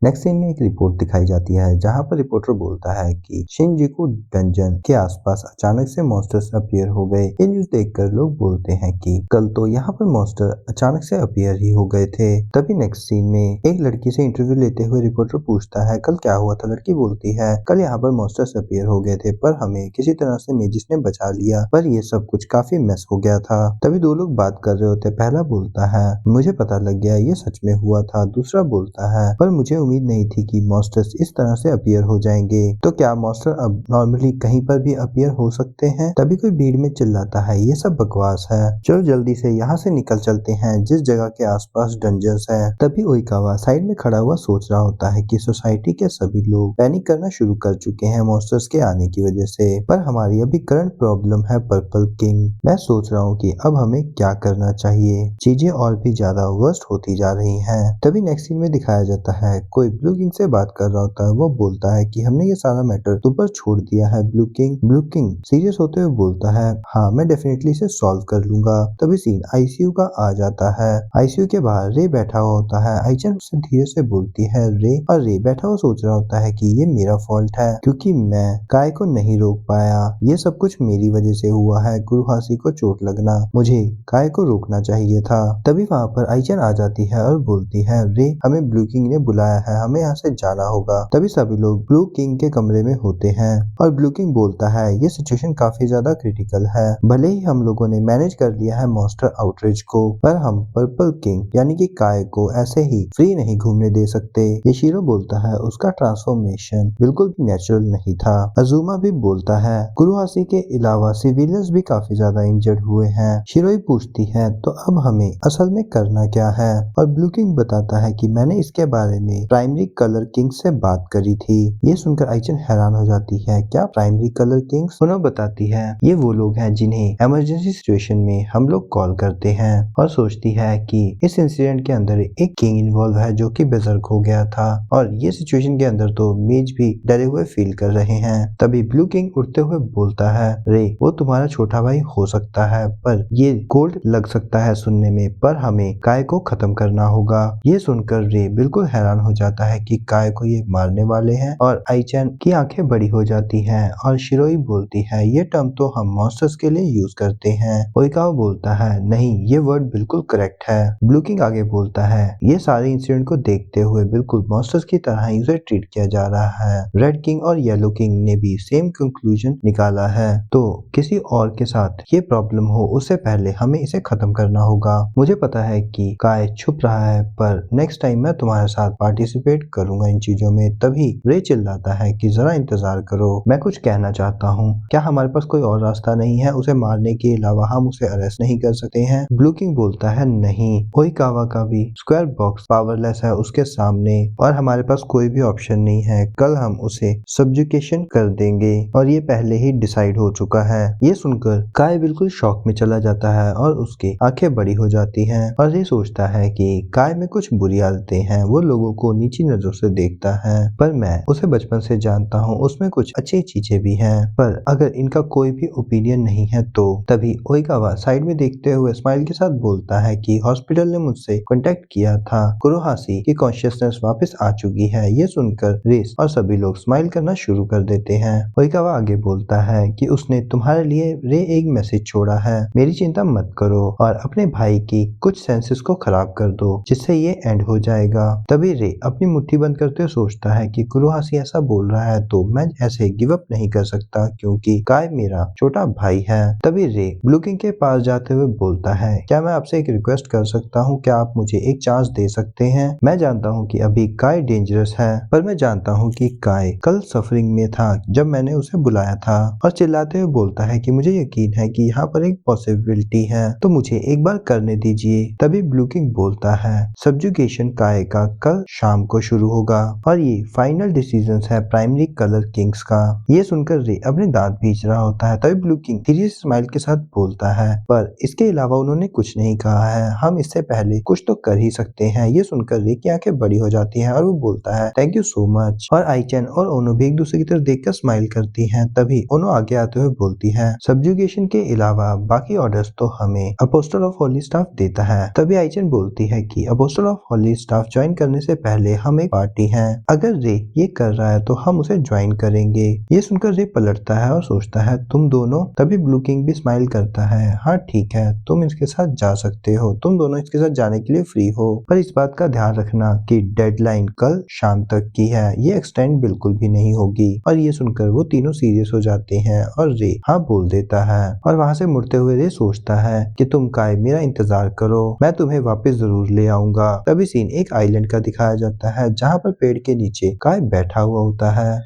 Next scene में एक report दिखाई जाती है जहां पर रिपोर्टर बोलता है कि शिनजुकू डंजन के आसपास अचानक से मॉन्स्टर्स अपीयर हो गए। ये न्यूज देखकर लोग बोलते हैं कि कल तो यहाँ पर मॉन्स्टर अचानक से अपीयर ही हो गए थे। तभी नेक्स्ट सीन में एक लड़की से इंटरव्यू लेते हुए रिपोर्टर पूछता है कल क्या हुआ था। लड़की बोलती है कल यहाँ पर मॉन्स्टर्स अपीयर हो गए थे पर हमें किसी तरह से मेजिस ने बचा लिया, पर ये सब कुछ काफी मेस हो गया था। तभी दो लोग बात कर रहे होते। पहला बोलता है मुझे पता लग गया ये सच में हुआ था। दूसरा बोलता है पर मुझे उम्मीद नहीं थी कि मॉन्स्टर्स इस तरह से अपीयर हो जाएंगे। तो क्या मॉन्स्टर अब नॉर्मली कहीं पर भी अपीयर हो सकते हैं? तभी कोई भीड़ में चिल्लाता है ये सब बकवास है, चलो जल्दी से यहाँ से निकल चलते हैं जिस जगह के आसपास डंजन्स है। तभी ओइकावा साइड में खड़ा हुआ सोच रहा होता है कि सोसाइटी के सभी लोग पैनिक करना शुरू कर चुके हैं मॉन्स्टर्स के आने की वजह से, पर हमारी अभी करंट प्रॉब्लम है पर्पल किंग। मैं सोच रहा हूँ कि अब हमें क्या करना चाहिए, चीजें और भी ज्यादा वर्स्ट होती जा रही हैं। तभी नेक्स्ट सीन में दिखाया जाता है कोई ब्लू किंग से बात कर रहा होता है। वो बोलता है कि हमने ये सारा मैटर तुम पर छोड़ दिया है blue king. Blue king serious होते हुए बोलता है हाँ मैं डेफिनेटली इसे सॉल्व कर लूंगा। तभी सीन आईसीयू का आ जाता है। आईसीयू के बाहर रे बैठा हुआ होता है। आईचन उससे धीरे से बोलती है रे, और रे बैठा हुआ सोच रहा होता है कि ये मेरा फॉल्ट है क्योंकि मैं काय को नहीं रोक पाया। ये सब कुछ मेरी वजह से हुआ है। गुरुहासी को चोट लगना, मुझे काय को रोकना चाहिए था। तभी वहाँ पर आईचन आ जाती है और बोलती है रे हमें ब्लू किंग ने बुलाया है, हमें यहाँ से जाना होगा। तभी सभी लोग ब्लू किंग के कमरे में होते हैं और ब्लू किंग बोलता है ये सिचुएशन काफी ज्यादा क्रिटिकल है। भले ही हम लोगों ने मैनेज कर लिया है मॉन्स्टर आउटरीच को, पर हम पर्पल किंग यानी कि काय को ऐसे ही फ्री नहीं घूमने दे सकते। येशिरो बोलता है उसका ट्रांसफॉर्मेशन बिल्कुल भी नेचुरल नहीं था। अजुमा भी बोलता है गुरुहासी के अलावा सिविलियंस भी काफी ज्यादा इंजर्ड हुए हैं। शिरोई पूछती है तो अब हमें असल में करना क्या है, और ब्लू किंग बताता है कि मैंने इसके बारे में प्राइमरी कलर किंग से बात करी थी। ये सुनकर आइचन हैरान हो जाती है क्या प्राइमरी कलर किंग्स? उन्होंने बताती है ये वो लोग हैं जिन्हें इमरजेंसी सिचुएशन में हम लोग कॉल करते हैं, और सोचती है कि इस इंसिडेंट के अंदर एक किंग इन्वॉल्व है जो कि बेजर्क हो गया था, और ये सिचुएशन के अंदर तो मेज भी डरे हुए फील कर रहे हैं। तभी ब्लू किंग उठते हुए बोलता है रे वो तुम्हारा छोटा भाई हो सकता है पर ये कोल्ड लग सकता है सुनने में, पर हमें काय को खत्म करना होगा। ये सुनकर रे बिल्कुल हैरान हो जाता है कि काय को ये मारने वाले हैं, और आइचन की आंखें बड़ी हो जाती हैं और शिरोई बोलती है ये टर्म तो हम मॉन्स्टर्स के लिए यूज करते हैं। ओइकावा बोलता है नहीं ये वर्ड बिल्कुल करेक्ट है। ब्लू किंग आगे बोलता है ये सारे इंसिडेंट को देखते हुए बिल्कुल मॉन्स्टर्स की तरह ही उसे ट्रीट किया जा रहा है। रेड किंग और येलो किंग ने भी सेम कंक्लूजन निकाला है, तो किसी और के साथ ये प्रॉब्लम हो उससे पहले हमें इसे खत्म करना होगा। मुझे पता है कि काय छुप रहा है पर नेक्स्ट टाइम मैं तुम्हारे साथ पार्टिसिपेट करूंगा इन चीजों में। तभी रे चिल्लाता है कि जरा इंतजार करो, मैं कुछ कहना चाहता हूँ। क्या हमारे पास कोई और रास्ता नहीं है? उसे मारने के अलावा हम उसे अरेस्ट नहीं कर सकते हैं? ब्लू किंग बोलता है नहीं, ओइकावा का भी स्क्वायर बॉक्स पावरलेस है उसके सामने, और हमारे पास कोई भी ऑप्शन नहीं है। कल हम उसे सब्जुकेशन कर देंगे और ये पहले ही डिसाइड हो चुका है। ये सुनकर काय बिल्कुल शॉक में चला जाता है और उसकी आंखें बड़ी हो जाती हैं, और ये सोचता है कि काय में कुछ बुरी आदतें हैं, वो लोगों को नीची नजरों से देखता है, पर मैं उसे बचपन से जानता हूँ उसमें कुछ अच्छी चीजें भी हैं, पर अगर इनका कोई भी ओपिनियन नहीं है तो। तभी ओइकावा साइड में देखते हुए स्माइल के साथ बोलता है कि हॉस्पिटल ने मुझसे कांटेक्ट किया था, कुरोहासी की कॉन्शियसनेस वापस आ चुकी है। ये सुनकर रेस और सभी लोग स्माइल करना शुरू कर देते हैं। ओइकावा आगे बोलता है कि उसने तुम्हारे लिए रे एक मैसेज छोड़ा है, मेरी चिंता मत करो और अपने भाई की कुछ सेंसेस को खराब कर दो जिससे ये एंड हो जाएगा। तभी रे अपनी मुट्ठी बंद करते हुए सोचता है कि कुरोहासी ऐसा बोल रहा है तो मैं ऐसे गिव अप नहीं कर सकता क्योंकि काय मेरा छोटा भाई है। तभी रे ब्लू किंग के पास जाते हुए बोलता है क्या मैं आपसे एक रिक्वेस्ट कर सकता हूँ, क्या आप मुझे एक चांस दे सकते हैं? मैं जानता हूँ कि अभी काय डेंजरस है, पर मैं जानता हूँ कि काय कल सफरिंग में था जब मैंने उसे बुलाया था, और चिल्लाते हुए बोलता है कि मुझे यकीन है कि यहाँ पर एक पॉसिबिलिटी है, तो मुझे एक बार करने दीजिए। तभी ब्लू किंग बोलता है सब्जुगेशन काय का कल शाम को शुरू होगा और ये फाइनल डिसीजन है प्राइमरी कलर किंग्स का। ये सुनकर रे अपने दांत भींच रहा होता है। तभी ब्लू किंग सीरियस स्माइल के साथ बोलता है पर इसके अलावा उन्होंने कुछ नहीं कहा है, हम इससे पहले कुछ तो कर ही सकते हैं। ये सुनकर रे की आंखें बड़ी हो जाती हैं और वो बोलता है थैंक यू सो मच, और आइचन और ओनो भी एक दूसरे की तरफ देखकर स्माइल करती हैं। तभी ओनो आगे आते हुए बोलती है सब्जुगेशन के अलावा बाकी ऑर्डर्स तो हमें अपोस्टल ऑफ होली स्टाफ देता है। तभी आइचन बोलती है कि apostle of Holi staff join करने से पहले पहले हम एक पार्टी हैं। अगर रे ये कर रहा है तो हम उसे ज्वाइन करेंगे। ये सुनकर रे पलटता है और सोचता है तुम दोनों। तभी ब्लू किंग भी स्माइल करता है। हाँ ठीक है, तुम इसके साथ जा सकते हो, तुम दोनों इसके साथ जाने के लिए फ्री हो, पर इस बात का ध्यान रखना कि डेडलाइन कल शाम तक की है, ये एक्सटेंड बिल्कुल भी नहीं होगी। और ये सुनकर वो तीनों सीरियस हो जाते हैं और रे हाँ बोल देता है। और वहाँ से मुड़ते हुए रे सोचता है कि तुम काय मेरा इंतजार करो, मैं तुम्हें वापस जरूर ले आऊंगा। तभी सीन एक आइलैंड का दिखाया जाता है जहाँ पर पेड़ के नीचे काय बैठा हुआ होता है।